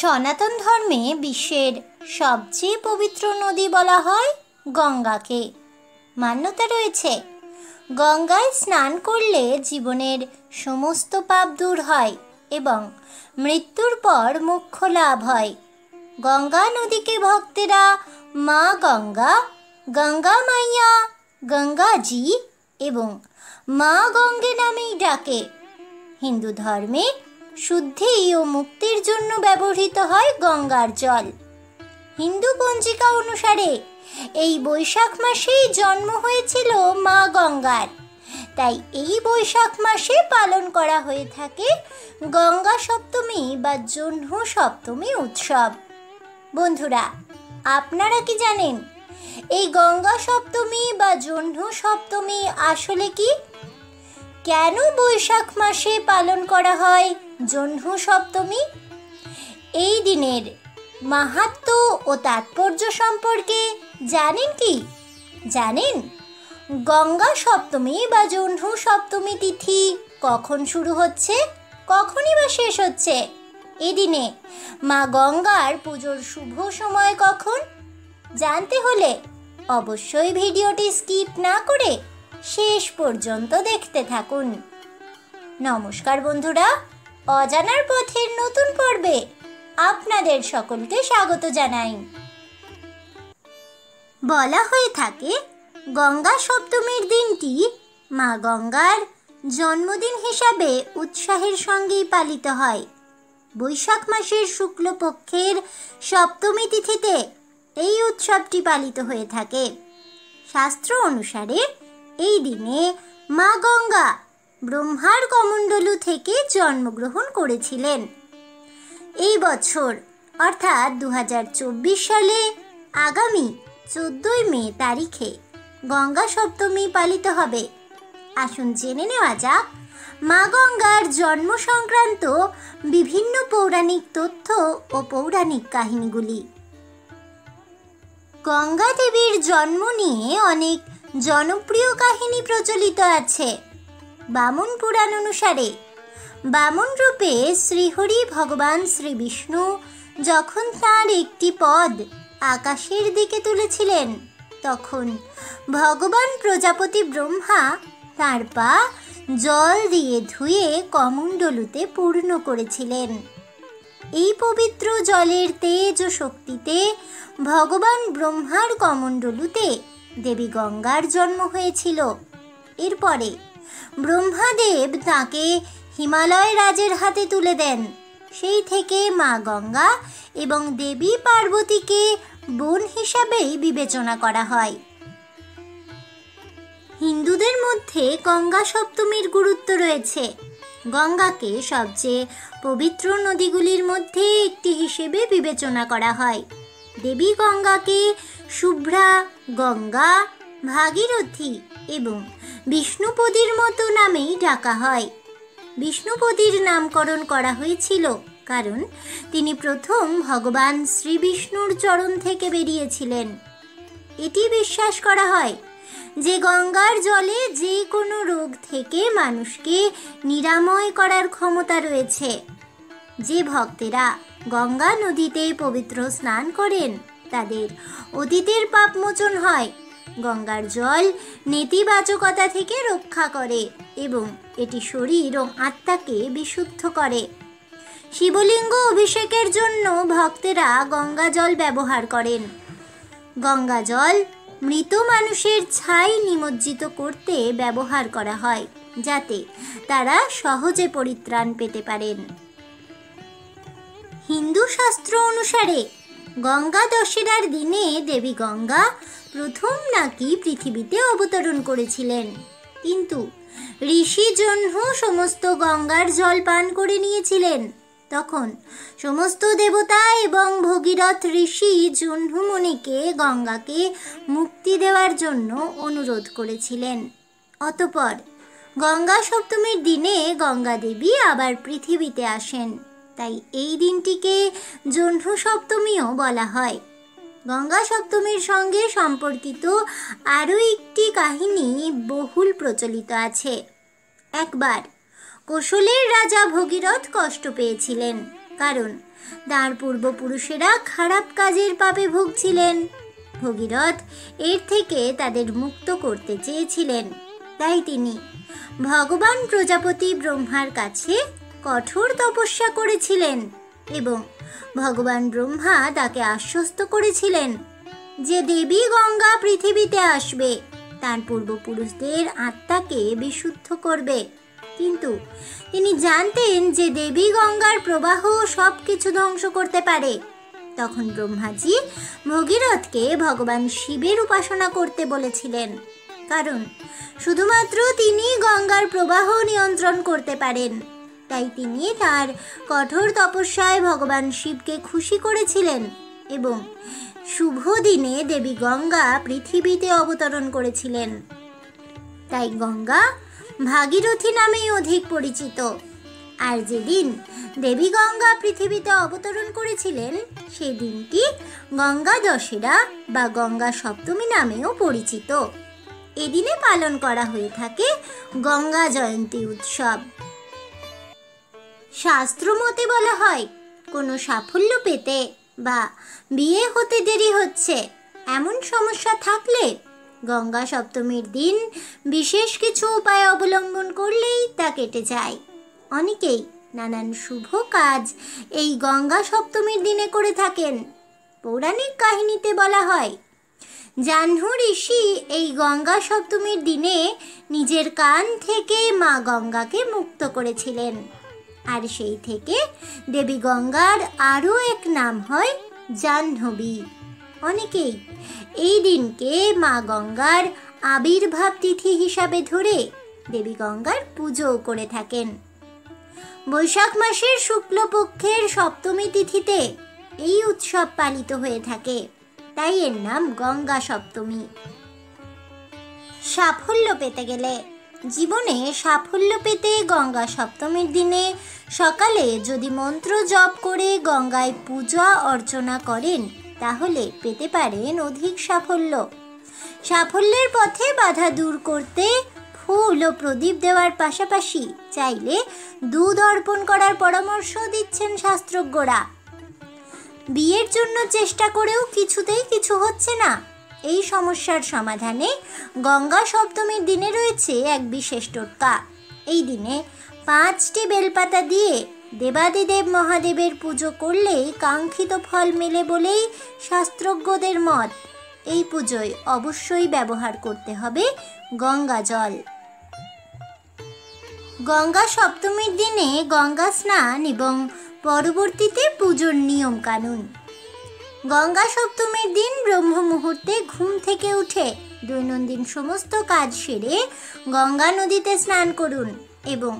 সনাতন ধর্মে বিশ্বের সবচেয়ে পবিত্র নদী বলা হয় গঙ্গাকে। মান্যতা রয়েছে গঙ্গায় স্নান করলে জীবনের সমস্ত পাপ দূর হয় এবং মৃত্যুর পর মোক্ষ লাভ হয়। গঙ্গা নদীকে ভক্তেরা মা গঙ্গা, গঙ্গা মাইয়া, গঙ্গাজি এবং মা গঙ্গে নামেই ডাকে। হিন্দু ধর্মে শুদ্ধি ও মুক্তির জন্য ব্যবহৃত হয় গঙ্গার জল। হিন্দু পঞ্জিকা অনুসারে এই বৈশাখ মাসেই জন্ম হয়েছিল মা গঙ্গার, তাই এই বৈশাখ মাসে পালন করা হয়ে থাকে গঙ্গা সপ্তমী বা জহ্ন সপ্তমী উৎসব। বন্ধুরা, আপনারা কি জানেন এই গঙ্গা সপ্তমী বা জহ্ন সপ্তমী আসলে কি? কেন বৈশাখ মাসে পালন করা হয় জহ্ন সপ্তমী? এই দিনের মাহাত্ম্য ও তাৎপর্য সম্পর্কে জানেন কি? জানেন গঙ্গা সপ্তমী বা জহ্ন সপ্তমী তিথি কখন শুরু হচ্ছে, কখনই বা শেষ হচ্ছে? এদিনে মা গঙ্গার পুজোর শুভ সময় কখন? জানতে হলে অবশ্যই ভিডিওটি স্কিপ না করে শেষ পর্যন্ত দেখতে থাকুন। নমস্কার বন্ধুরা, অজানার পথের নতুন পর্বে আপনাদের সকলকে স্বাগত জানাই। বলা হয়ে থাকে গঙ্গা সপ্তমীর দিনটি মা গঙ্গার জন্মদিন হিসাবে উৎসাহের সঙ্গেই পালিত হয়। বৈশাখ মাসের শুক্লপক্ষের সপ্তমী তিথিতে এই উৎসবটি পালিত হয়ে থাকে। শাস্ত্র অনুসারে এই দিনে মা গঙ্গা ব্রহ্মার কমণ্ডলু থেকে জন্মগ্রহণ করেছিলেন। এই বছর অর্থাৎ 2024 সালে আগামী 14 মে তারিখে গঙ্গা সপ্তমী পালিত হবে। আসুন জেনে নেওয়া যাক মা গঙ্গার জন্ম সংক্রান্ত বিভিন্ন পৌরাণিক তথ্য ও পৌরাণিক কাহিনীগুলি। গঙ্গা দেবীর জন্ম নিয়ে অনেক জনপ্রিয় কাহিনী প্রচলিত আছে। বামন পুরাণ অনুসারে বামন রূপে শ্রীহরি ভগবান শ্রী বিষ্ণু যখন তাঁর একটি পদ আকাশের দিকে তুলেছিলেন, তখন ভগবান প্রজাপতি ব্রহ্মা তাঁর পা জল দিয়ে ধুয়ে কমণ্ডলুতে পূর্ণ করেছিলেন। এই পবিত্র জলের তেজ ও শক্তিতে ভগবান ব্রহ্মার কমণ্ডলুতে দেবী গঙ্গার জন্ম হয়েছিল। এরপরে ব্রহ্মাদেব তাঁকে হিমালয় রাজের হাতে তুলে দেন। সেই থেকে মা গঙ্গা এবং দেবী পার্বতীকে বোন হিসাবেই বিবেচনা করা হয়। হিন্দুদের মধ্যে গঙ্গা সপ্তমীর গুরুত্ব রয়েছে। গঙ্গাকে সবচেয়ে পবিত্র নদীগুলির মধ্যে একটি হিসেবে বিবেচনা করা হয়। দেবী গঙ্গাকে শুভ্রা, গঙ্গা, ভাগীরথী এবং বিষ্ণুপদীর মতো নামেই ডাকা হয়। বিষ্ণুপদীর নামকরণ করা হয়েছিল কারণ তিনি প্রথম ভগবান শ্রী বিষ্ণুর চরণ থেকে বেরিয়েছিলেন। এটি বিশ্বাস করা হয় যে গঙ্গার জলে যে কোনো রোগ থেকে মানুষকে নিরাময় করার ক্ষমতা রয়েছে। যে ভক্তেরা গঙ্গা নদীতে পবিত্র স্নান করেন তাদের অতীতের পাপমোচন হয়। গঙ্গার জল নেতিবাচকতা থেকে রক্ষা করে এবং এটি শরীর ও আত্মাকে বিশুদ্ধ করে। শিবলিঙ্গ অভিষেকের জন্য ভক্তেরা গঙ্গা জল ব্যবহার করেন। গঙ্গা জল মৃত মানুষের ছাই নিমজ্জিত করতে ব্যবহার করা হয়, যাতে তারা সহজে পরিত্রাণ পেতে পারেন। হিন্দু শাস্ত্র অনুসারে গঙ্গা দশেরার দিনে দেবী গঙ্গা প্রথম নাকি পৃথিবীতে অবতরণ করেছিলেন, কিন্তু ঋষি জহ্ন সমস্ত গঙ্গার জল পান করে নিয়েছিলেন। তখন সমস্ত দেবতা এবং ভগীরথ ঋষি জহ্ন মুনিকে গঙ্গাকে মুক্তি দেওয়ার জন্য অনুরোধ করেছিলেন। অতঃপর গঙ্গা সপ্তমীর দিনে গঙ্গা দেবী আবার পৃথিবীতে আসেন, তাই এই দিনটিকে জহ্ন সপ্তমীও বলা হয়। গঙ্গা সপ্তমীর সঙ্গে সম্পর্কিত আরও একটি কাহিনী বহুল প্রচলিত আছে। একবার কোশলের রাজা ভগীরথ কষ্ট পেয়েছিলেন, কারণ তার পূর্বপুরুষেরা খারাপ কাজের পাপে ভুগছিলেন। ভগীরথ এর থেকে তাদের মুক্ত করতে চেয়েছিলেন। তাই তিনি ভগবান প্রজাপতি ব্রহ্মার কাছে কঠোর তপস্যা করেছিলেন এবং ভগবান ব্রহ্মা তাকে আশ্বস্ত করেছিলেন যে দেবী গঙ্গা পৃথিবীতে আসবে, তার পূর্বপুরুষদের আত্মাকে বিশুদ্ধ করবে। কিন্তু তিনি জানতেন যে দেবী গঙ্গার প্রবাহ সব কিছু ধ্বংস করতে পারে। তখন ব্রহ্মাজি ভগীরথকে ভগবান শিবের উপাসনা করতে বলেছিলেন, কারণ শুধুমাত্র তিনি গঙ্গার প্রবাহ নিয়ন্ত্রণ করতে পারেন। তাই তিনি তার কঠোর তপস্যায় ভগবান শিবকে খুশি করেছিলেন এবং শুভ দিনে দেবী গঙ্গা পৃথিবীতে অবতরণ করেছিলেন। তাই গঙ্গা ভাগীরথী নামেই অধিক পরিচিত। আর যেদিন দেবী গঙ্গা পৃথিবীতে অবতরণ করেছিলেন সেই দিনটি গঙ্গা দশেরা বা গঙ্গা সপ্তমী নামেও পরিচিত। এদিনে পালন করা হয়ে থাকে গঙ্গা জয়ন্তী উৎসব। শাস্ত্রমতে বলা হয়, কোনো সাফল্য পেতে বা বিয়ে হতে দেরি হচ্ছে এমন সমস্যা থাকলে গঙ্গা সপ্তমীর দিন বিশেষ কিছু উপায় অবলম্বন করলেই তা কেটে যায়। অনেকেই নানান শুভ কাজ এই গঙ্গা সপ্তমীর দিনে করে থাকেন। পৌরাণিক কাহিনীতে বলা হয়, জাহ্নু ঋষি এই গঙ্গা সপ্তমীর দিনে নিজের কান থেকে মা গঙ্গাকে মুক্ত করেছিলেন। আর সেই থেকে দেবী গঙ্গার আরও এক নাম হয় জাহ্নবী। অনেকেই এই দিনকে মা গঙ্গার আবির্ভাব তিথি হিসাবে ধরে দেবী গঙ্গার পুজোও করে থাকেন। বৈশাখ মাসের শুক্লপক্ষের সপ্তমী তিথিতে এই উৎসব পালিত হয়ে থাকে, তাই এর নাম গঙ্গা সপ্তমী। সাফল্য পেতে গেলে, জীবনে সাফল্য পেতে গঙ্গা সপ্তমীর দিনে সকালে যদি মন্ত্র জপ করে গঙ্গায় পূজা অর্চনা করেন তাহলে পেতে পারেন অধিক সাফল্য। সাফল্যের পথে বাধা দূর করতে ফুল ও প্রদীপ দেওয়ার পাশাপাশি চাইলে দুধ অর্পণ করার পরামর্শ দিচ্ছেন শাস্ত্রজ্ঞরা। বিয়ের জন্য চেষ্টা করেও কিছুতেই কিছু হচ্ছে না, এই সমস্যার সমাধানে গঙ্গা সপ্তমীর দিনে রয়েছে এক বিশেষ টোটকা। এই দিনে 5টি বেলপাতা দিয়ে দেবাদিদেব মহাদেবের পুজো করলে কাঙ্ক্ষিত ফল মেলে বলেই শাস্ত্রজ্ঞদের মত। এই পুজোয় অবশ্যই ব্যবহার করতে হবে গঙ্গা জল। গঙ্গা সপ্তমীর দিনে গঙ্গা স্নান এবং পরবর্তীতে পুজোর নিয়ম কানুন। গঙ্গা সপ্তমীর দিন ব্রহ্ম মুহূর্তে ঘুম থেকে উঠে দৈনন্দিন সমস্ত কাজ সেরে গঙ্গা নদীতে স্নান করুন এবং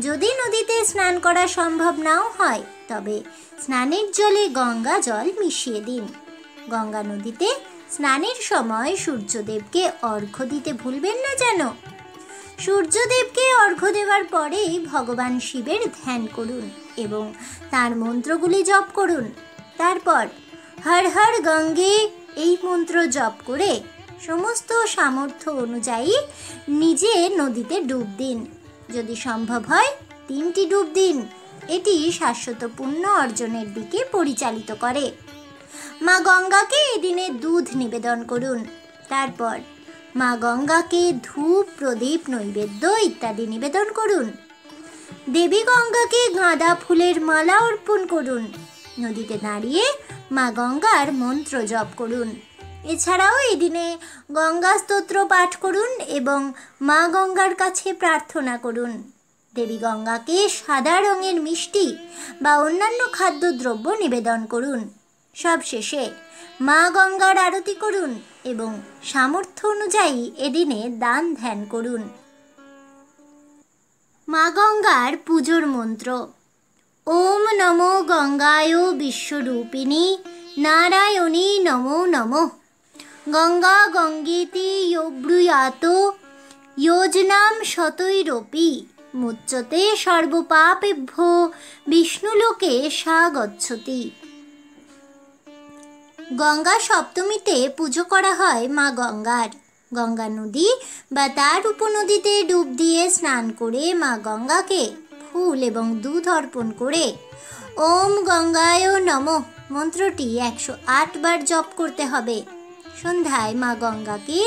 যদি নদীতে স্নান করা সম্ভব নাও হয় তবে স্নানের জলে গঙ্গা জল মিশিয়ে দিন। গঙ্গা নদীতে স্নানের সময় সূর্যদেবকে অর্ঘ্য দিতে ভুলবেন না যেন। সূর্যদেবকে অর্ঘ্য দেওয়ার পরেই ভগবান শিবের ধ্যান করুন এবং তার মন্ত্রগুলি জপ করুন। তারপর হর হর গঙ্গে এই মন্ত্র জপ করে সমস্ত সামর্থ্য অনুযায়ী নিজে নদীতে ডুব দিন। যদি সম্ভব হয় 3টি ডুব দিন। এটি শাশ্বত পুণ্য অর্জনের দিকে পরিচালিত করে। মা গঙ্গাকে এদিনে দুধ নিবেদন করুন। তারপর মা গঙ্গাকে ধূপ প্রদীপ নৈবেদ্য ইত্যাদি নিবেদন করুন। দেবী গঙ্গাকে গাঁদা ফুলের মালা অর্পণ করুন। নদীতে দাঁড়িয়ে মা গঙ্গার মন্ত্র জপ করুন। এছাড়াও এই দিনে গঙ্গা স্তোত্র পাঠ করুন এবং মা গঙ্গার কাছে প্রার্থনা করুন। দেবী গঙ্গাকে সাদা রঙের মিষ্টি বা অন্যান্য খাদ্যদ্রব্য নিবেদন করুন। সবশেষে মা গঙ্গার আরতি করুন এবং সামর্থ্য অনুযায়ী এদিনে দান ধ্যান করুন। মা গঙ্গার পুজোর মন্ত্র: ওম নমো গঙ্গায় বিশ্বরূপিণী নারায়ণী নমো নমঃ। গঙ্গা গঙ্গেতি ব্রূয়াত যোজনাম শতৈরপি মুচ্যতে সর্বপাপেভ্যো বিষ্ণুলোকে সা গচ্ছতি। গঙ্গা সপ্তমীতে পুজো করা হয় মা গঙ্গার। গঙ্গা নদী বা তার উপনদীতে ডুব দিয়ে স্নান করে মা গঙ্গাকে ফুল এবং দুধ অর্পণ করে ওম গঙ্গায় নমঃ মন্ত্রটি 108 বার জপ করতে হবে। সন্ধ্যায় মা গঙ্গাকে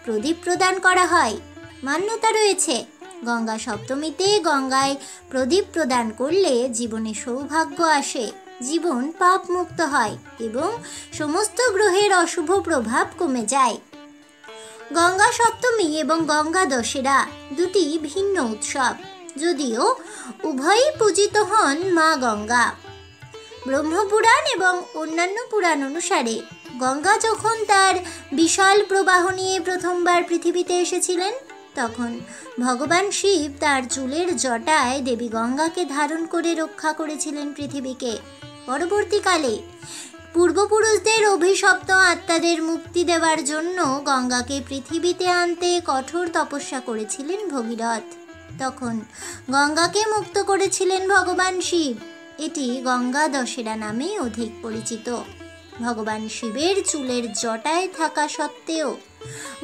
প্রদীপ প্রদান করা হয়। মান্যতা রয়েছে, গঙ্গা সপ্তমীতে গঙ্গায় প্রদীপ প্রদান করলে জীবনে সৌভাগ্য আসে, জীবন পাপ মুক্ত হয় এবং সমস্ত গ্রহের অশুভ প্রভাব কমে যায়। গঙ্গা সপ্তমী এবং গঙ্গা দশেরা দুটি ভিন্ন উৎসব, যদিও উভয়ই পূজিত হন মা গঙ্গা। ব্রহ্মপুরাণ এবং অন্যান্য পুরাণ অনুসারে গঙ্গা যখন তার বিশাল প্রবাহ নিয়ে প্রথমবার পৃথিবীতে এসেছিলেন, তখন ভগবান শিব তার চুলের জটায় দেবী গঙ্গাকে ধারণ করে রক্ষা করেছিলেন পৃথিবীকে। পরবর্তীকালে পূর্বপুরুষদের অভিশপ্ত আত্মাদের মুক্তি দেওয়ার জন্য গঙ্গাকে পৃথিবীতে আনতে কঠোর তপস্যা করেছিলেন ভগীরথ। তখন গঙ্গাকে মুক্ত করেছিলেন ভগবান শিব। এটি গঙ্গা দশেরা নামে অধিক পরিচিত। ভগবান শিবের চুলের জটায় থাকা সত্ত্বেও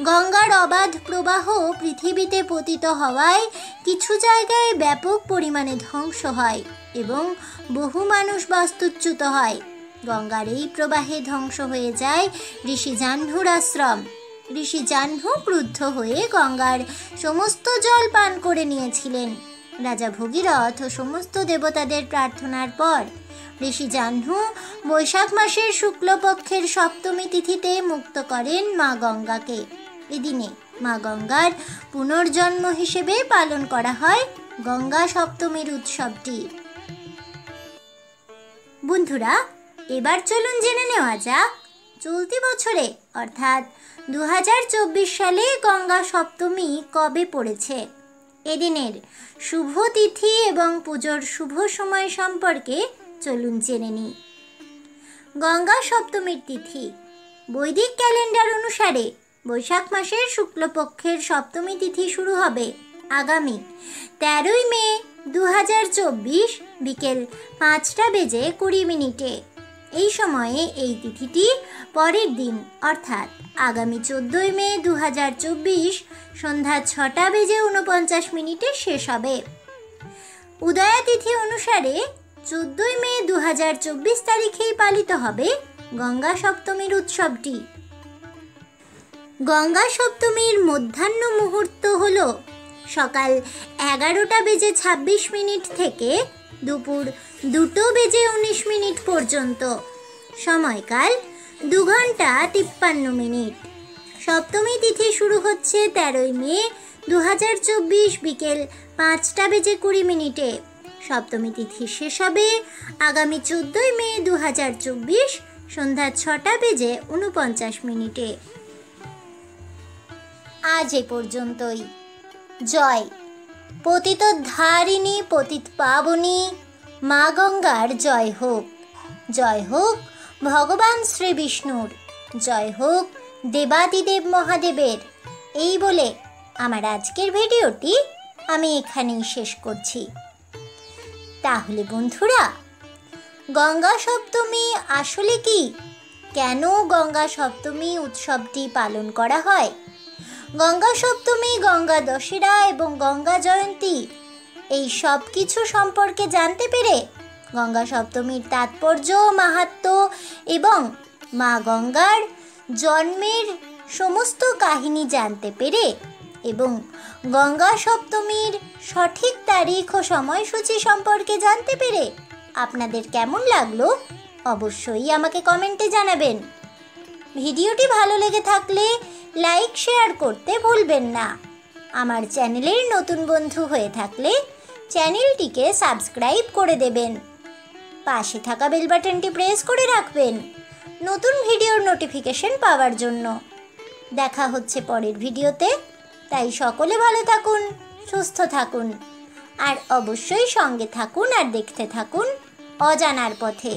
গঙ্গার অবাধ প্রবাহ পৃথিবীতে পতিত হওয়ায় কিছু জায়গায় ব্যাপক পরিমাণে ধ্বংস হয় এবং বহু মানুষ বাস্তুচ্যুত হয়। গঙ্গার এই প্রবাহে ধ্বংস হয়ে যায় ঋষি জাহ্নুর আশ্রম। ঋষি জাহ্নু ক্রুদ্ধ হয়ে গঙ্গার সমস্ত জল পান করে নিয়েছিলেন। রাজা ভগীরথ ও সমস্ত দেবতাদের প্রার্থনার পর ঋষি জাহ্নু বৈশাখ মাসের শুক্লপক্ষের সপ্তমী তিথিতে মুক্ত করেন মা গঙ্গাকে। এদিনে মা গঙ্গার পুনর্জন্ম হিসেবে পালন করা হয় গঙ্গা সপ্তমীর উৎসবটি। বন্ধুরা, এবার চলুন জেনে নেওয়া যাক চলতি বছরে অর্থাৎ 2024 সালে গঙ্গা সপ্তমী কবে পড়েছে। এদিনের শুভ তিথি এবং পুজোর শুভ সময় সম্পর্কে চলুন জেনে নিই। গঙ্গা সপ্তমীর তিথি বৈদিক ক্যালেন্ডার অনুসারে বৈশাখ মাসের শুক্লপক্ষের সপ্তমী তিথি শুরু হবে আগামী 13 মে 2024 বিকেল 5:20 এই সময়ে এই তিথিটি পরের দিন অর্থাৎ আগামী 14 মে 2024 সন্ধ্যা 6:49 শেষ হবে। উদয়া তিথি অনুসারে 14 মে 2024 তারিখেই পালিত হবে গঙ্গা সপ্তমীর উৎসবটি। গঙ্গা সপ্তমীর মধ্যাহ্ন মুহূর্ত হল সকাল 11:26 থেকে দুপুর 2:19 পর্যন্ত। সময়কাল 2 ঘন্টা 53 মিনিট। সপ্তমী তিথি শুরু হচ্ছে 13 মে 2024 বিকেল 5:20 সপ্তমী তিথি শেষ হবে আগামী 14 মে 2024 সন্ধ্যা 6:49। আজ এ পর্যন্তই। জয় পতিতোদ্ধারিণী পতিত পাবনী মা গঙ্গার জয় হোক। জয় হোক ভগবান শ্রী বিষ্ণুর, জয় হোক দেবাদিদেব মহাদেবের। এই বলে আমার আজকের ভিডিওটি আমি এখানেই শেষ করছি। তাহলে বন্ধুরা, গঙ্গা সপ্তমী আসলে কি? কেন গঙ্গা সপ্তমী উৎসবটি পালন করা হয়? গঙ্গা সপ্তমী, গঙ্গা দশেরা এবং গঙ্গা জয়ন্তী এই সব কিছু সম্পর্কে জানতে পেরে গঙ্গা সপ্তমীর তাৎপর্য, মাহাত্ম্য এবং মা গঙ্গার জন্মের সমস্ত কাহিনী জানতে পেরে এবং গঙ্গা সপ্তমীর সঠিক তারিখ ও সময়সূচি সম্পর্কে জানতে পেরে আপনাদের কেমন লাগলো অবশ্যই আমাকে কমেন্টে জানাবেন। ভিডিওটি ভালো লেগে থাকলে লাইক শেয়ার করতে ভুলবেন না। আমার চ্যানেলের নতুন বন্ধু হয়ে থাকলে চ্যানেলটিকে সাবস্ক্রাইব করে দেবেন। পাশে থাকা বেল বাটনটি প্রেস করে রাখবেন নতুন ভিডিওর নোটিফিকেশন পাওয়ার জন্য। দেখা হচ্ছে পরের ভিডিওতে, তাই সকলে ভালো থাকুন, সুস্থ থাকুন আর অবশ্যই সঙ্গে থাকুন আর দেখতে থাকুন অজানার পথে।